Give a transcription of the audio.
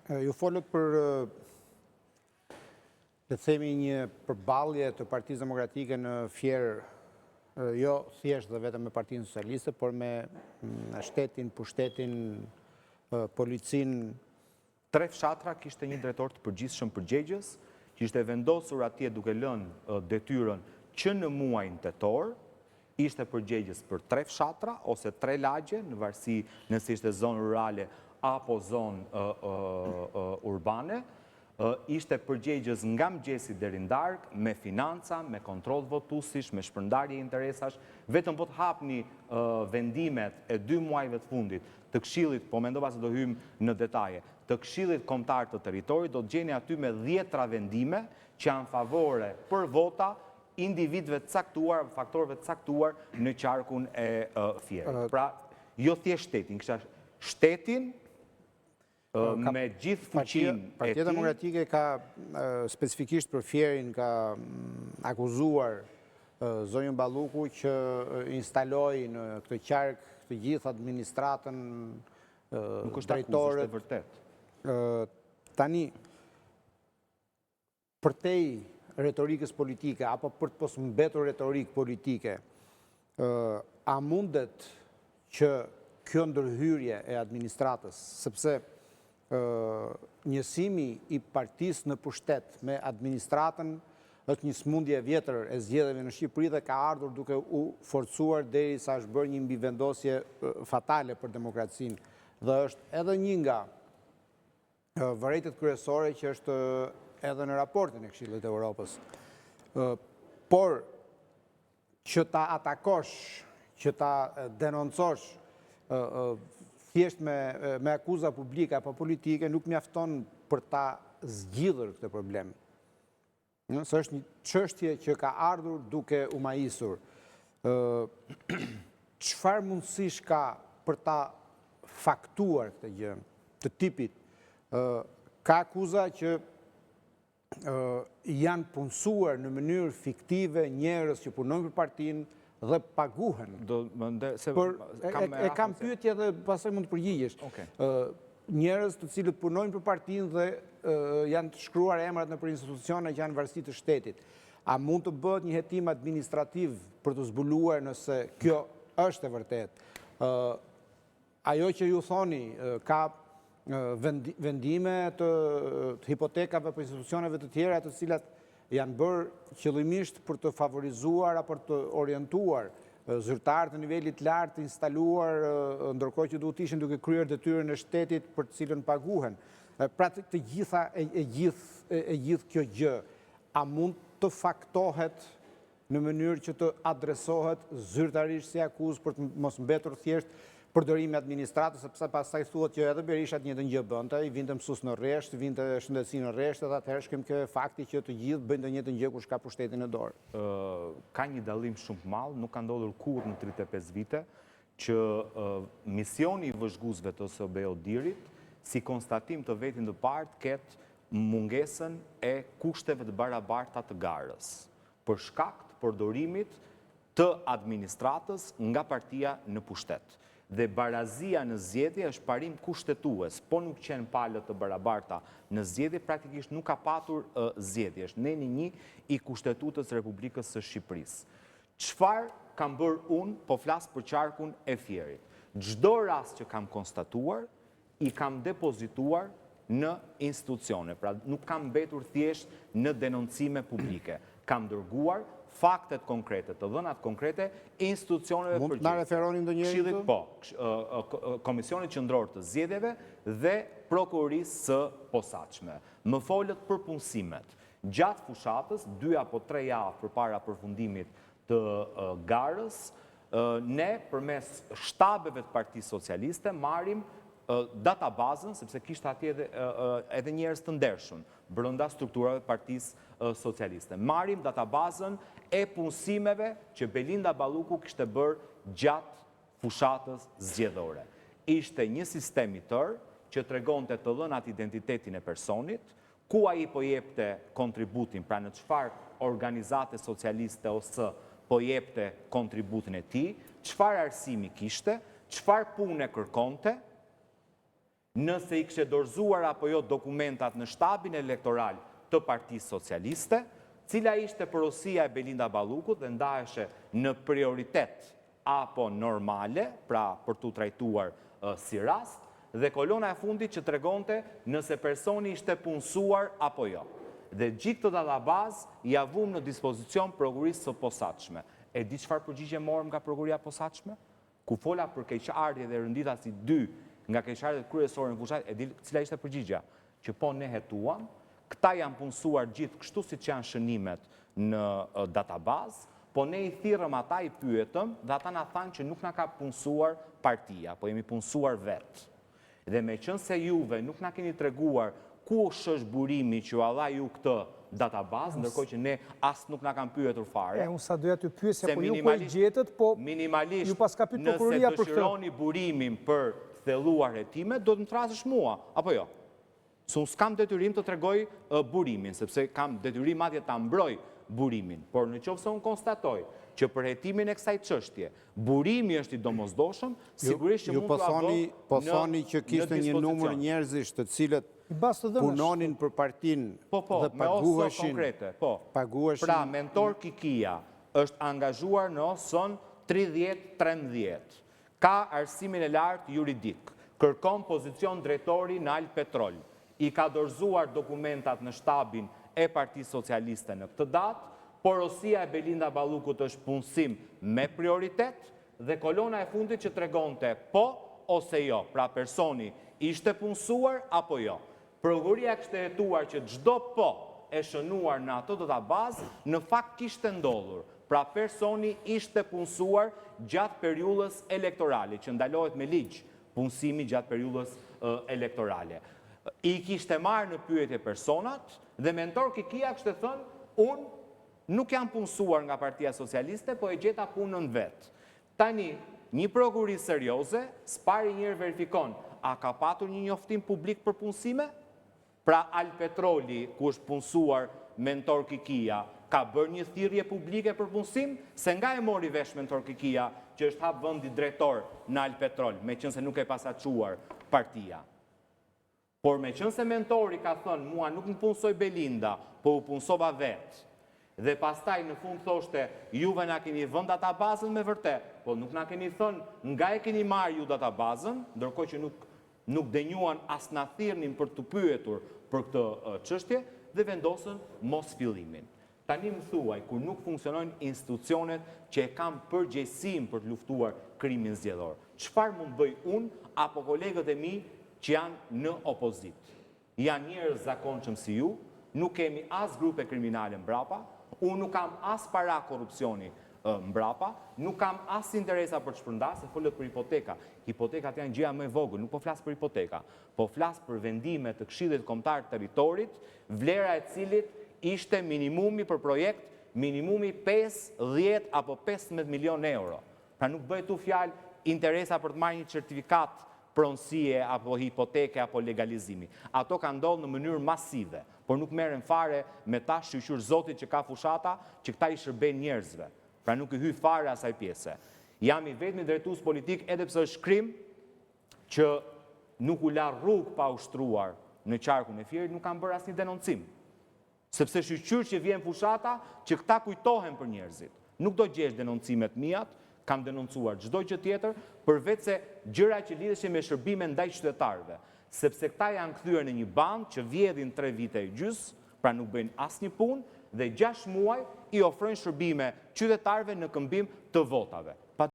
Ju folët për, të themi, një përballje të Partisë Demokratike në Fierë, jo thjesht dhe vetëm me Partinë Socialiste, por me shtetin, pushtetin, policin. 3 fshatra kishte një drejtor të përgjithshëm përgjegjës, që ishte vendosur atje duke lënë detyrën që në muajin tetor, ishte përgjegjës për 3 fshatra ose 3 lagje, në varësi nëse ishte zonë rurale apo zonë urbane, ishte përgjegjës nga mëngjesi deri ndarkë, me financa, me kontroll votuesish, me shpërndarje interesash, vetëm po të hapni vendimet e 2 muajve të fundit të Këshillit, po mendova se do hymë në detaje, të Këshillit Kombëtar të Territorit, do të gjeni aty me 10 vendime që janë favore për vota individëve të caktuar, faktorëve të caktuar në qarkun e Fierë. Pra, jo thjesht shtetin, kisha shtetin me gjithë fuqinë e tij. Partia Demokratike ka specifikisht për Fierin ka akuzuar zonjën Balluku që instaloi në këtë qark të gjithë administratën, nuk është akuzë, është vërtet. Tani, përtej retorikës politike, apo për të posë mbetur retorikë politike, a mundet që kjo ndërhyrje e administratës, sepse njësimi i partisë në pushtet me administratën është një smundje vjetër e zgjedhjeve në Shqipëri dhe ka ardhur duke u forcuar derisa është bërë një mbivendosje fatale për demokracinë. Dhe është edhe një nga vërejtjet kryesore që është edhe në raportin e Këshillit të Evropës. Por që ta atakosh, që ta denoncosh thjesht me akuza publike apo politike nuk mjafton për ta zgjidhur këtë problem. Së është një çështje që ka ardhur duke u majisur. Çfarë mundësish ka për ta faktuar këtë gjë të tipit? Ka akuza që janë punësuar në mënyrë fiktive njerëz që punojnë për partinë dhe paguhen. E kam pyetje dhe pastaj mund të përgjigjesh. Njerëz të cilët punojnë për partinë dhe janë të shkruar emrat në për institucione që janë varësi të shtetit. A mund të bëhet një hetim administrativ për të zbuluar nëse kjo është e vërtet? Ajo që ju thoni, ka vendime të hipotekave për institucioneve të tjera të cilat janë bërë qëllimisht për të favorizuar apo të orientuar zyrtarë të nivelit lartë të instaluar, ndërkohë që duhet ishin duke kryer detyrën e shtetit për të cilën paguhen. Pra të gjitha e gjithë kjo gjë, a mund të faktohet në mënyrë që të adresohet zyrtarisht si akuzë për të mos mbetur thjesht përdorimi administratës, sepse pastaj thuhet që edhe Berisha të njëjtën gjë bënte, i vinte mësues në rresht, vinte shëndetësi në rresht, edhe atëherë shkem kjo fakti që të gjithë bëjnë të njëjtën gjë kush ka pushtetin në dorë. Ka një dallim shumë të madh, nuk ka ndodhur kurrë në 35 vite që misioni i vëzhguesve të OSBE-Odirit, si konstatim të vetin të parë, ketë mungesën e kushteve të barabarta të garës, për shkak të përdorimit të administratës nga partia në pushtet. Dhe barazia në zgjedhje është parim kushtetues, po nuk qenë palët të barabarta në zgjedhje, praktikisht nuk ka patur zgjedhje, është neni një i Kushtetutës Republikës së Shqipërisë. Çfarë kam bërë unë, po flas për qarkun e Fierit. Çdo rast që kam konstatuar, i kam depozituar në institucione, pra nuk kam mbetur thjesht në denoncime publike. Kam dërguar faktet konkrete, të dhënat konkrete, institucioneve përgjithshme. Mund të na referonin ndonjëherë? Po, Komisionit Qendror të Zgjedhjeve dhe Prokurorisë së Posaçme. Më folët për punësimet. Gjatë fushatës, 2 apo 3 javë përpara përfundimit të garës, ne përmes shtabeve të Partisë Socialiste marrim databazën, sepse kishte atje edhe njerëz të ndershëm brenda strukturave të Partisë Socialiste. Marrim databazën e punësimeve që Belinda Balluku kishte bërë gjatë fushatës zgjedhore. Ishte një sistem i tërë që tregonte të dhënat identitetin e personit, ku ai po jepte kontributin, pra në çfarë organizate socialiste ose po jepte kontributin e tij, çfarë arsimi kishte, çfarë pune kërkonte, nëse i kështë dorëzuar apo jo dokumentat në shtabin elektoral të Partisë Socialiste, cila ishte porosia e Belinda Ballukut dhe ndaheshe në prioritet apo normale, pra për tu trajtuar si rast, dhe kolona e fundit që tregonte nëse personi ishte punësuar apo jo. Dhe gjithë të databazë ja vum në dispozicion prokurisë së posaçme. E di çfarë përgjigje morëm nga prokuria e posaçme? Ku fola për keqardhje dhe rëndita si 2 nga keqardhjet kryesore në fushat, e di cila ishte përgjigja? Që po ne hetuam, këta janë punësuar gjithë kështu siç janë shënimet në databazë, po ne i thirrëm ata, i pyetëm, dhe ata na thanë që nuk na ka punësuar partia, po jemi punësuar vetë. Dhe me qënë se juve nuk na keni treguar ku është burimi që alla ju këtë databazë, ndërkohë që ne asë nuk na kanë pyetur fare. Unë sa doja të pyesja, po ju po i gjetët, po ju pas ka pyet prokuroria për këtë. Nëse dëshironi burimin për thelluar hetimet, do të më trasësh mua, apo jo? Se unë s'kam detyrim të tregoj burimin, sepse kam detyrim atje ta mbroj burimin. Por në qoftë se unë konstatoj që për hetimin e kësaj çështje, burimi është i domosdoshëm, sigurisht që mund të avë po thoni që kishte një numër njerëzish të cilët punonin për partinë dhe paguheshin. Pra, mentor Kikia është angazhuar në OSON 30-13. Ka arsimin e lartë juridik. Kërkon pozicion drejtori në Al Petrol. I ka dorëzuar dokumentat në shtabin e Partisë Socialiste në këtë datë. Porosia e Belinda Ballukut është punësim me prioritet dhe kolona e fundit që tregonte po ose jo, pra personi ishte punësuar apo jo. Prokuria kishte hetuar që çdo po e shënuar në ato databazë në fakt kishte ndodhur. Pra personi ishte punësuar gjatë periudhës elektorale, që ndalohet me ligj punësimi gjatë periudhës elektorale. I kishte marrë në pyetje personat dhe mentor Kikia kishte thënë unë nuk janë punësuar nga Partia Socialiste, po e gjeta punën vetë. Tani, një prokuri serioze, s'pari njërë verifikon, a ka patur një njoftim publik për punësime? Pra Al Petroli, ku është punësuar mentor Kikia, ka bërë një thirrje publike për punësim? Se nga e mori vesh mentor Kikia, që është hap vendi drejtor në Al Petrol, me qënë se nuk e pasaquar partia. Por me qënë se mentori ka thënë, mua nuk më punësoj Belinda, po u punësova vetë, dhe pastaj në fund thoshte, juve na keni vënd databazën me vërtet, po nuk na keni thënë nga e keni marrë ju databazën, ndërkohë që nuk denjuan as na thirrnin për të pyetur për këtë çështje dhe vendosën mos fillimin. Tani më thuaj, kur nuk funksionojnë institucionet që e kam përgjegjësinë për të luftuar krimin zgjedhor, çfarë mund bëj unë apo kolegët e mi që janë në opozit? Janë njerëz zakonshëm si ju, nuk kemi as grupe kriminale mbrapa, unë nuk kam as para korupcioni mbrapa, nuk kam as interesa për të shpërndarë, se folët për hipoteka. Hipotekat janë gjëja më e vogël, nuk po flas për hipoteka, po flas për vendime të Këshillit Kombëtar të Territorit, vlera e cilit ishte minimumi për projekt, minimumi 5, 10 apo 15 milion euro. Pra nuk bëhet tu fjalë interesa për të marrë një certifikat pronësie apo hipoteke apo legalizimi. Ato kanë ndodhur në mënyrë masive, por nuk merren fare me ta shqyqyr Zotit që ka fushata, që këta i shërben njerëzve. Pra nuk i hy fare asaj pjese. Jam i vetmi drejtues politik edhe pse është krim që nuk u la rrugë pa ushtruar në qarkun e Fierit, nuk kam bërë asnjë denoncim. Sepse shqyqyr që vjen fushata, që këta kujtohen për njerëzit. Nuk do gjesh denoncimet mijat, kam denoncuar çdo gjë tjetër, përveç se gjëra që lidheshin me shërbime ndaj qytetarëve, sepse këta janë kthyer në një bandë që vjedhin 3 vite e gjys, pra nuk bëjnë asnjë punë dhe 6 muaj i ofrojnë shërbime qytetarëve në këmbim të votave.